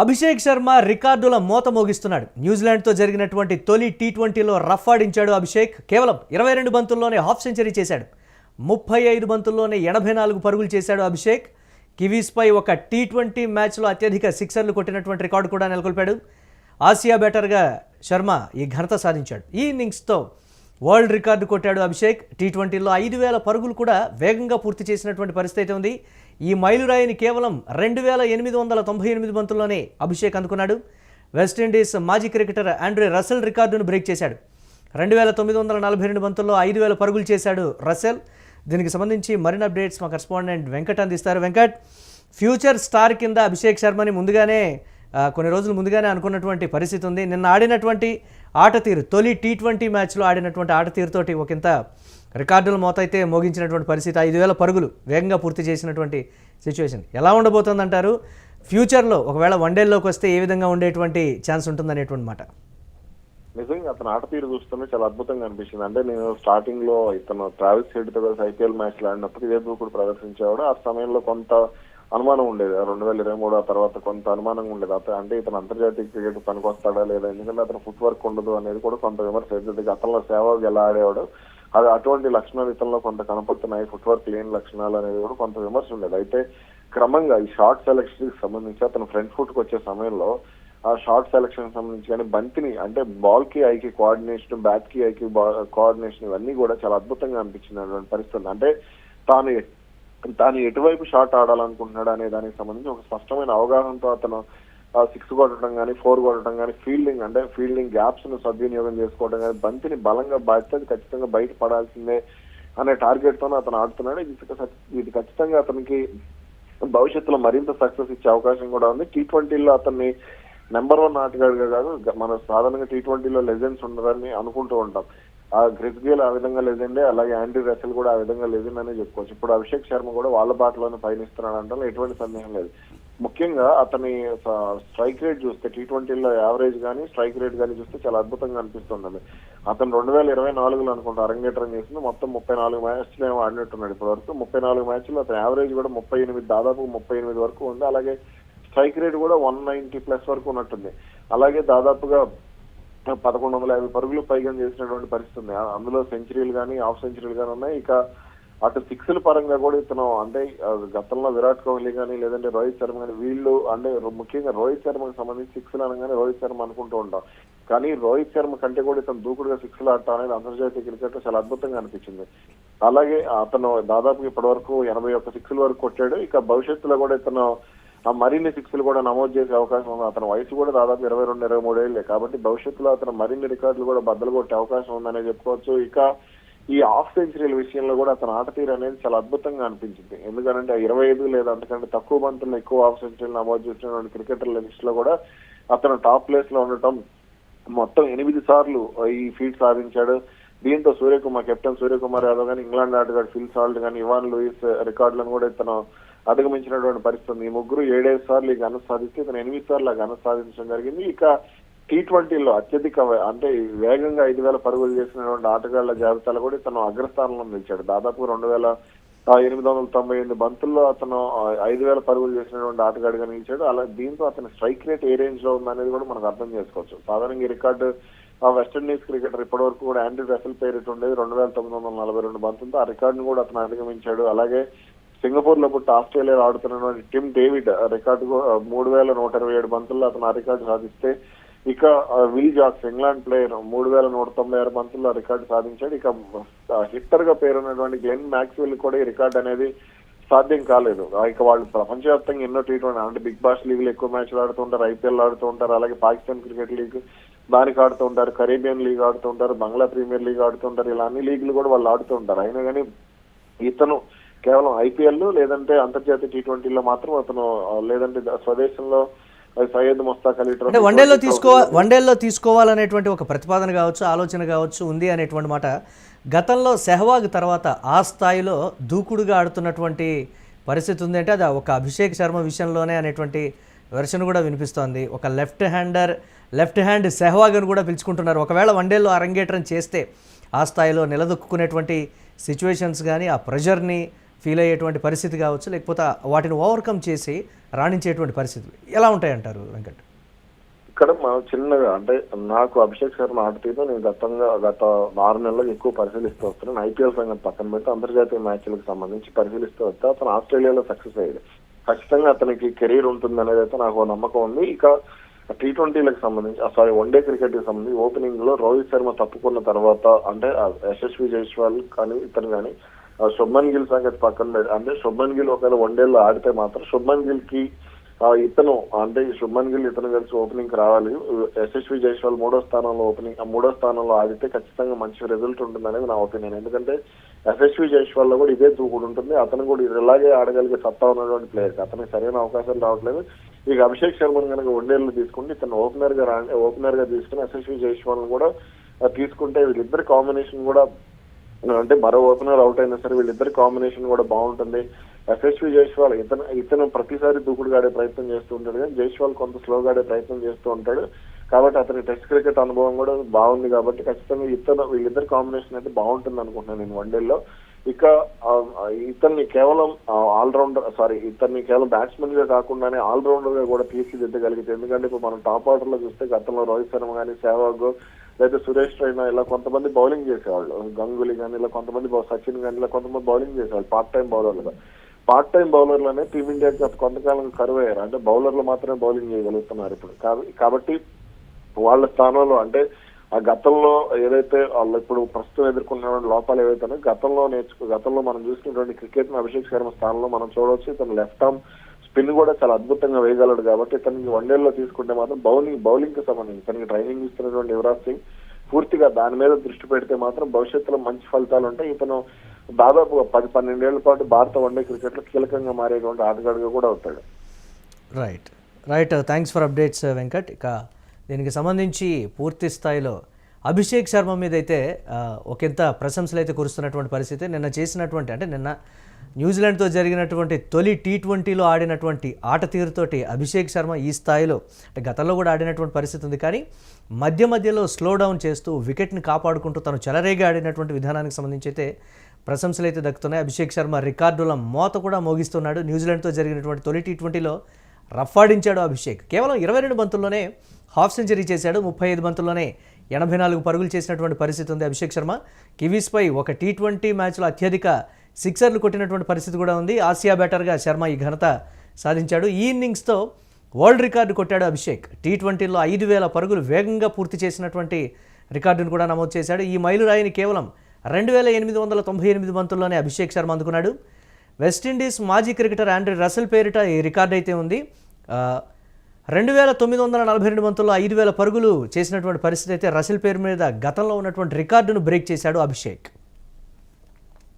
అభిషేక్ శర్మ రికార్డుల మోత మోగిస్తున్నాడు. న్యూజిలాండ్తో జరిగినటువంటి తొలి టీ20లో రఫ్ ఆడించాడు అభిషేక్. కేవలం 22 బంతుల్లోనే హాఫ్ సెంచరీ చేశాడు. 35 బంతుల్లోనే 84 పరుగులు చేశాడు అభిషేక్. కివీస్పై ఒక టీ20 మ్యాచ్లో అత్యధిక సిక్సర్లు కొట్టినటువంటి రికార్డు కూడా నెలకొల్పాడు. ఆసియా బ్యాటర్గా శర్మ ఈ ఘనత సాధించాడు. ఈ ఇన్నింగ్స్తో వరల్డ్ రికార్డు కొట్టాడు అభిషేక్. టీ20లో 5000 పరుగులు కూడా వేగంగా పూర్తి చేసినటువంటి పరిస్థితి ఉంది. ఈ మైలురాయిని కేవలం 2898 బంతుల్లోనే అభిషేక్ అందుకున్నాడు. వెస్టిండీస్ మాజీ క్రికెటర్ ఆండ్రే రసెల్ రికార్డును బ్రేక్ చేశాడు. 2942 బంతుల్లో 5000 పరుగులు చేశాడు రసెల్. దీనికి సంబంధించి మరిన్ని అప్డేట్స్ మా కరెస్పాండెంట్ వెంకట్ అందిస్తారు. వెంకట్, ఫ్యూచర్ స్టార్ కింద అభిషేక్ శర్మని కొన్ని రోజులు ముందుగానే అనుకున్నటువంటి పరిస్థితి ఉంది. నిన్న ఆడినటువంటి ఆట తీరు, తొలి టీ20 మ్యాచ్లో ఆడినటువంటి ఆట తీరుతోటి ఒకంత రికార్డుల మోత అయితే మోగించినటువంటి పరిస్థితి. 5000 పరుగులు వేగంగా పూర్తి చేసినటువంటి సిచ్యువేషన్ ఎలా ఉండబోతుందంటారు? ఫ్యూచర్లో ఒకవేళ వన్డేల్లోకి వస్తే ఏ విధంగా ఉండేటువంటి ఛాన్స్ ఉంటుందనేటువంటి మాట. నిజంగా అతను ఆట తీరు చూస్తుంటే చాలా అద్భుతంగా అనిపించింది. అంటే నేను స్టార్టింగ్ లో ఇతను ట్రావిస్ హెడ్ తో కలిసి ఐపీఎల్ మ్యాచ్ ఆడినప్పుడు ఇదే దూకుడు ప్రదర్శించేవాడు. ఆ సమయంలో కొంత అనుమానం ఉండేది. 2023 ఆ తర్వాత కొంత అనుమానంగా ఉండేది. అంటే ఇతను అంతర్జాతీయ క్రికెట్ పనికొస్తాడా లేదా, ఎందుకంటే అతను ఫుట్ వర్క్ ఉండదు అనేది కూడా కొంత విమర్శ. గతంలో సేవాగ్ ఎలా ఆడేవాడు, అది అటువంటి లక్షణాలు ఇతనిలో కొంత కనపడుతున్నాయి. ఫుట్ వర్క్ లేని లక్షణాలు అనేది కూడా కొంత విమర్శ ఉండేది. అయితే క్రమంగా ఈ షార్ట్ సెలక్షన్ కి సంబంధించి అతను ఫ్రంట్ ఫుట్ కి వచ్చే సమయంలో ఆ షార్ట్ సెలక్షన్ సంబంధించి కానీ బంతిని అంటే బాల్ కి ఐకి కోఆర్డినేషన్, బ్యాట్ కి ఐకి కోఆర్డినేషన్ ఇవన్నీ కూడా చాలా అద్భుతంగా అనిపించింది పరిస్థితి. అంటే తాను ఎటువైపు షాట్ ఆడాలనుకుంటున్నాడు అనే దానికి సంబంధించి ఒక స్పష్టమైన అవగాహనతో అతను 6 కొట్టడం కానీ 4 కొట్టడం కానీ ఫీల్డింగ్ గ్యాప్స్ ను సద్వినియోగం చేసుకోవడం కానీ బంతిని బలంగా బాధ్యత ఖచ్చితంగా బయట పడాల్సిందే అనే టార్గెట్ తోనే అతను ఆడుతున్నాడు. ఇది ఖచ్చితంగా అతనికి భవిష్యత్తులో మరింత సక్సెస్ ఇచ్చే అవకాశం కూడా ఉంది. టీ20లో అతన్ని నెంబర్ 1 ఆటగాడిగా కాదు, మన సాధారణంగా టీ20లో లెజెండ్స్ ఉండరని అనుకుంటూ ఉంటాం. ఆ గ్రిస్ గేల్ ఆ విధంగా లెజెండే, అలాగే ఆండ్రీ రసెల్ కూడా ఆ విధంగా లెజెండ్ అనే చెప్పుకోవచ్చు. ఇప్పుడు అభిషేక్ శర్మ కూడా వాళ్ళ బాటలోనే పయనిస్తున్నాడు అంటే ఎటువంటి సందేహం లేదు. ముఖ్యంగా అతని స్ట్రైక్ రేట్ చూస్తే టీ20లో యావరేజ్ కానీ స్ట్రైక్ రేట్ కానీ చూస్తే చాలా అద్భుతంగా అనిపిస్తుంది. అతను 2024లో అనుకుంటా అరంగేట్రం చేసింది. మొత్తం 34 మ్యాచ్లు ఏమో ఆడినట్టున్నాడు ఇప్పటి వరకు. 34 మ్యాచ్లు అతని యావరేజ్ కూడా 38, దాదాపు 38 వరకు ఉంది. అలాగే స్ట్రైక్ రేట్ కూడా 190+ వరకు ఉన్నట్టుంది. అలాగే దాదాపుగా 1150 పరుగులు పైగా చేసినటువంటి పరిస్థితి ఉంది. అందులో సెంచరీలు కానీ హాఫ్ సెంచరీలు కానీ ఉన్నాయి. ఇక అటు సిక్స్ల పరంగా కూడా ఇతను అంటే గతంలో విరాట్ కోహ్లీ కానీ లేదంటే రోహిత్ శర్మ కానీ వీళ్ళు అంటే ముఖ్యంగా రోహిత్ శర్మకి సంబంధించి సిక్స్లు అనగానే రోహిత్ శర్మ అనుకుంటూ ఉంటాం. కానీ రోహిత్ శర్మ కంటే కూడా ఇతను దూకుడుగా సిక్స్లు ఆడటం అనేది అంతర్జాతీయ క్రికెట్ లో చాలా అద్భుతంగా అనిపించింది. అలాగే అతను దాదాపు ఇప్పటి వరకు 81 సిక్స్ల వరకు కొట్టాడు. ఇక భవిష్యత్తులో కూడా ఇతను మరిన్ని సిక్స్లు కూడా నమోదు చేసే అవకాశం ఉంది. అతని వయసు కూడా దాదాపు 22-23 ఏళ్లే. కాబట్టి భవిష్యత్తులో అతను మరిన్ని రికార్డులు కూడా బద్దలు కొట్టే అవకాశం ఉందనే చెప్పుకోవచ్చు. ఇక ఈ హాఫ్ సెంచరీల విషయంలో కూడా అతని ఆట తీరు అనేది చాలా అద్భుతంగా అనిపించింది. ఎందుకంటే 25 లేదా అంతకంటే తక్కువ బంతుల్లో ఎక్కువ హాఫ్ సెంచరీలు నమోదు చేసినటువంటి క్రికెటర్ల లిస్ట్ లో కూడా అతను టాప్ ప్లేస్ లో ఉండటం, మొత్తం 8 సార్లు ఈ ఫీట్ సాధించాడు. దీంతో కెప్టెన్ సూర్యకుమార్ యాదవ్ కానీ, ఇంగ్లాండ్ ఆటగాడు ఫిల్ సాల్ట్ కానీ, ఇవాన్ లూయిస్ రికార్డులను కూడా ఇతను అధిగమించినటువంటి పరిస్థితి. ఈ ముగ్గురు 7 సార్లు ఈ ఘనత సాధిస్తే ఇతను 8 సార్లు ఆ ఘనత సాధించడం జరిగింది. ఇక టీ20లో అత్యధిక అంటే వేగంగా 5000 పరుగులు చేసినటువంటి ఆటగాళ్ల జాబితాలో కూడా ఇతను అగ్రస్థానంలో నిలిచాడు. దాదాపు 2898 బంతుల్లో అతను 5000 పరుగులు చేసినటువంటి ఆటగాడిగా నిలిచాడు. అలా దీంతో అతని స్ట్రైక్ రేట్ ఏ రేంజ్ లో ఉందనేది కూడా మనకు అర్థం చేసుకోవచ్చు. సాధారణంగా ఈ రికార్డు వెస్టిండీస్ క్రికెటర్ ఇప్పటి వరకు కూడా ఆండ్రీ రసెల్ పేరిట ఉండేది 2942 బంతులతో. ఆ రికార్డును కూడా అతను అధిగమించాడు. అలాగే సింగపూర్ లో పుట్టి ఆస్ట్రేలియాలో ఆడుతున్నటువంటి టిమ్ డేవిడ్ రికార్డు 3127 బంతుల్లో అతను ఆ రికార్డు సాధిస్తే, ఇక విల్ జాక్స్ ఇంగ్లాండ్ ప్లేయర్ 3196 బంతుల్లో రికార్డు సాధించాడు. ఇక హిట్టర్ గా పేరున్నటువంటి గ్లెన్ మ్యాక్స్వెల్ కూడా ఈ రికార్డు అనేది సాధ్యం కాలేదు. ఇక వాళ్ళు ప్రపంచవ్యాప్తంగా ఎన్నో టీ20 అంటే బిగ్ బాష్ లీగ్ లో ఎక్కువ మ్యాచ్లు ఆడుతూ ఉంటారు, ఐపీఎల్ ఆడుతూ ఉంటారు, అలాగే పాకిస్తాన్ క్రికెట్ లీగ్ దానికి ఆడుతూ ఉంటారు, కరేబియన్ లీగ్ ఆడుతూ ఉంటారు, బంగ్లా ప్రీమియర్ లీగ్ ఆడుతూ ఉంటారు. ఇలా అన్ని లీగ్లు కూడా వాళ్ళు ఆడుతూ ఉంటారు. అయినా కానీ ఇతను కేవలం ఐపీఎల్ లేదంటే అంతర్జాతీయ టీ20లో మాత్రం అతను, లేదంటే స్వదేశంలో సయ్యద్ ముస్తాక్ అలీ ట్రోఫీ వన్డేల్లో తీసుకోవాలనేటువంటి ఒక ప్రతిపాదన కావచ్చు, ఆలోచన కావచ్చు ఉంది అనేటువంటి మాట. గతంలో సెహ్వాగ్ తర్వాత ఆ స్థాయిలో దూకుడుగా ఆడుతున్నటువంటి పరిస్థితి ఉంది అంటే అది ఒక అభిషేక్ శర్మ విషయంలోనే అనేటువంటి వెర్షన్ కూడా వినిపిస్తోంది. ఒక లెఫ్ట్ హ్యాండ్ సెహ్వాగ్ అని కూడా పిలుచుకుంటున్నారు. ఒకవేళ వన్డేల్లో అరంగేట్రం చేస్తే ఆ స్థాయిలో నిలదొక్కునేటువంటి సిచ్యువేషన్స్ కానీ ఆ ప్రెషర్ని ఫీల్ అయ్యేటువంటి పరిస్థితి కావచ్చు, లేకపోతే వాటిని ఓవర్కమ్ చేసి రాణించేటువంటి పరిస్థితులు ఎలా ఉంటాయంటారు వెంకట్? ఇక్కడ మనం చిన్నగా అంటే నాకు అభిషేక్ శర్మ ఆట తీరు నేను గత 6 నెలలకు ఎక్కువ పరిశీలిస్తూ వస్తున్నాను. ఐపీఎల్ సంగతి పక్కన పెట్టి అంతర్జాతీయ మ్యాచ్లకు సంబంధించి పరిశీలిస్తూ వస్తే అతను ఆస్ట్రేలియాలో సక్సెస్ అయ్యాడు. ఖచ్చితంగా అతనికి కెరీర్ ఉంటుంది అనేది అయితే నాకు ఓ నమ్మకం ఉంది. ఇక T20లకు సంబంధించి వన్డే క్రికెట్ కి సంబంధించి ఓపెనింగ్ లో రోహిత్ శర్మ తప్పుకున్న తర్వాత అంటే యశస్వి జైస్వాల్ కానీ ఇతను కానీ శుభ్మన్ గిల్ సంగతి పక్కన పెట్టి అంటే శుభ్మన్ గిల్ ఒకవేళ వన్డేలో ఆడితే మాత్రం శుభ్మన్ గిల్ కి శుభ్మన్ గిల్ ఇతను కలిసి ఓపెనింగ్ కి రావాలి. యశస్వి జైస్వాల్ మూడో స్థానంలో ఆడితే ఖచ్చితంగా మంచి రిజల్ట్ ఉంటుంది అనేది నా ఒపీనియన్. ఎందుకంటే యశస్వి జైస్వాల్ లో కూడా ఇదే దూకుడు ఉంటుంది. అతను కూడా ఇలాగే ఆడగలిగే సత్తా ఉన్నటువంటి ప్లేయర్, అతనికి సరైన అవకాశాలు రావట్లేదు. ఇక అభిషేక్ శర్మను కనుక వన్డేల్లో తీసుకుంటే ఇతను ఓపెనర్ గా తీసుకుని యశస్వి జైస్వాల్ కూడా తీసుకుంటే వీళ్ళిద్దరి కాంబినేషన్ కూడా అంటే మరో ఓపెనర్ అవుట్ అయినా సరే వీళ్ళిద్దరి కాంబినేషన్ కూడా బాగుంటుంది. యశస్వి జైస్వాల్ ఇతను ప్రతిసారి దూకుడుగా ఆడే ప్రయత్నం చేస్తూ ఉంటాడు, కానీ జైస్వాల్ కొంత స్లోగా ఆడే ప్రయత్నం చేస్తూ ఉంటాడు. కాబట్టి అతని టెస్ట్ క్రికెట్ అనుభవం కూడా బాగుంది. కాబట్టి ఖచ్చితంగా వీళ్ళిద్దరి కాంబినేషన్ అయితే బాగుంటుంది అనుకుంటున్నాను నేను వన్డేల్లో. ఇక ఇతన్ని కేవలం బ్యాట్స్మెన్ గా కాకుండానే ఆల్రౌండర్ గా కూడా తీర్చిదిద్దగలిగితే, ఎందుకంటే ఇప్పుడు మనం టాప్ ఆర్డర్ లో చూస్తే గతంలో రోహిత్ శర్మ కానీ సెహ్వాగ్ లేదా సురేష్ రైనా ఇలా కొంతమంది బౌలింగ్ చేసేవాళ్ళు, గంగూలీ కానీ ఇలా కొంతమంది సచిన్ కానీ ఇలా కొంతమంది బౌలింగ్ చేసేవాళ్ళు పార్ట్ టైం బౌలర్లనే టీమిండియాకి గత కొంతకాలం కరువు అయ్యారు. అంటే బౌలర్లు మాత్రమే బౌలింగ్ చేయగలుగుతున్నారు ఇప్పుడు. కాబట్టి వాళ్ళ స్థానంలో అంటే ఆ గతంలో ఏదైతే వాళ్ళు ఇప్పుడు ప్రస్తుతం ఎదుర్కొన్న లోపాలు ఏవైతే గతంలో మనం చూసినటువంటి క్రికెట్ ని అభిషేక్ శర్మ స్థానంలో మనం చూడవచ్చు. ఇతను లెఫ్ట్ ఆర్మ్ స్పిన్ కూడా చాలా అద్భుతంగా వేయగలడు. కాబట్టి ఇతనికి వన్డేల్లో తీసుకుంటే మాత్రం బౌలింగ్ కి సంబంధించి ఇతనికి ట్రైనింగ్ ఇస్తున్నటువంటి యువరాజ్ సింగ్ పూర్తిగా దాని మీద దృష్టి పెడితే మాత్రం భవిష్యత్తులో మంచి ఫలితాలు ఉంటాయి. ఇతను దాదాపు 10-12 ఏళ్ల పాటు భారత వన్డే క్రికెట్ లో కీలకంగా మారేటువంటి ఆటగాడుగా కూడా అవుతాడు. Right thanks for updates Venkat. ఇక దీనికి సంబంధించి పూర్తి స్థాయిలో అభిషేక్ శర్మ మీద అయితే ఒకంత ప్రశంసలు అయితే కురుస్తున్నటువంటి పరిస్థితి. నిన్న న్యూజిలాండ్తో జరిగినటువంటి తొలి T20లో ఆడినటువంటి ఆట తీరుతోటి అభిషేక్ శర్మ ఈ స్థాయిలో అంటే గతంలో కూడా ఆడినటువంటి పరిస్థితి ఉంది, కానీ మధ్యలో స్లో డౌన్ చేస్తూ వికెట్ని కాపాడుకుంటూ తను చెలరేగా ఆడినటువంటి విధానానికి సంబంధించి అయితే ప్రశంసలు అయితే దక్కుతున్నాయి. అభిషేక్ శర్మ రికార్డుల మోత కూడా మోగిస్తున్నాడు. న్యూజిలాండ్తో జరిగినటువంటి తొలి T20లో రఫాడించాడు అభిషేక్. కేవలం 22 బంతుల్లోనే హాఫ్ సెంచరీ చేశాడు. 35 బంతుల్లోనే 84 పరుగులు చేసినటువంటి పరిస్థితి ఉంది అభిషేక్ శర్మ. కివీస్పై ఒక T20 మ్యాచ్లో అత్యధిక సిక్సర్లు కొట్టినటువంటి పరిస్థితి కూడా ఉంది. ఆసియా బ్యాటర్గా శర్మ ఈ ఘనత సాధించాడు. ఈ ఇన్నింగ్స్తో వరల్డ్ రికార్డు కొట్టాడు అభిషేక్. T20లో 5,000 పరుగులు వేగంగా పూర్తి చేసినటువంటి రికార్డును కూడా నమోదు చేశాడు. ఈ మైలురాయిని కేవలం 2,898 బంతుల్లోనే అభిషేక్ శర్మ అందుకున్నాడు. వెస్టిండీస్ మాజీ క్రికెటర్ ఆండ్రే రసెల్ పేరిట ఈ రికార్డు అయితే ఉంది. 2,942 బంతుల్లో 5,000 పరుగులు చేసినటువంటి పరిస్థితి అయితే రసెల్ పేరు మీద గతంలో ఉన్నటువంటి రికార్డును బ్రేక్ చేశాడు అభిషేక్.